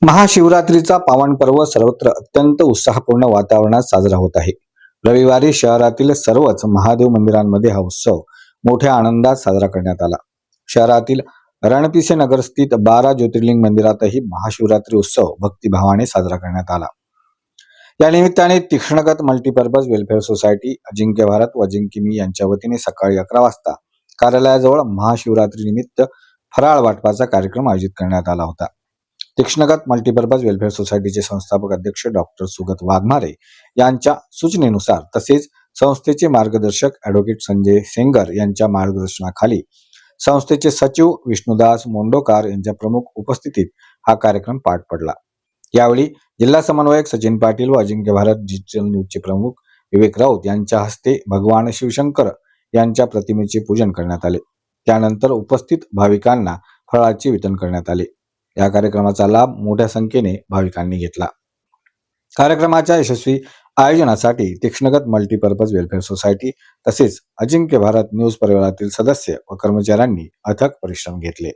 महाशिवरात्रीचा पावन पर्व सर्वत्र अत्यंत उत्साहपूर्ण वातावरणात साजरा होत आहे. रविवारी शहरातील सर्वच महादेव मंदिरांमध्ये हा उत्सव मोठ्या आनंदात साजरा करण्यात आला. शहरातील रणपिसे नगर स्थित 12 ज्योतिर्लिंग मंदिरातही महाशिवरात्री उत्सव भक्तिभावाने साजरा करण्यात आला. या निमित्ताने तीक्ष्णगत मल्टीपर्पज वेलफेअर सोसायटी, अजिंक्य भारत व अजिंक्य मी यांच्या वतीने सकाळी 11 वाजता कार्यालयाजवळ महाशिवरात्री निमित्त फराळ वाटपाचा कार्यक्रम आयोजित करण्यात आला होता. तीक्ष्णगत मल्टीपर्पज वेलफेअर सोसायटीचे संस्थापक अध्यक्ष डॉक्टर सुगत वाघमारे यांच्या सूचनेनुसार तसेच संस्थेचे मार्गदर्शक ॲडव्होकेट संजय सेंगर यांच्या मार्गदर्शनाखाली संस्थेचे सचिव विष्णुदास मोंडोकार यांच्या प्रमुख उपस्थितीत हा कार्यक्रम पार पडला. यावेळी जिल्हा समन्वयक सचिन पाटील व अजिंक्य भारत डिजिटल न्यूजचे प्रमुख विवेक राऊत यांच्या हस्ते भगवान शिवशंकर यांच्या प्रतिमेचे पूजन करण्यात आले. त्यानंतर उपस्थित भाविकांना फळाचे वितरण करण्यात आले. या कार्यक्रमाचा लाभ मोठ्या संख्येने भाविकांनी घेतला. कार्यक्रमाच्या यशस्वी आयोजनासाठी तीक्ष्णगत मल्टीपर्पज वेलफेअर सोसायटी तसेच अजिंक्य भारत न्यूज परिवारातील सदस्य व कर्मचाऱ्यांनी अथक परिश्रम घेतले.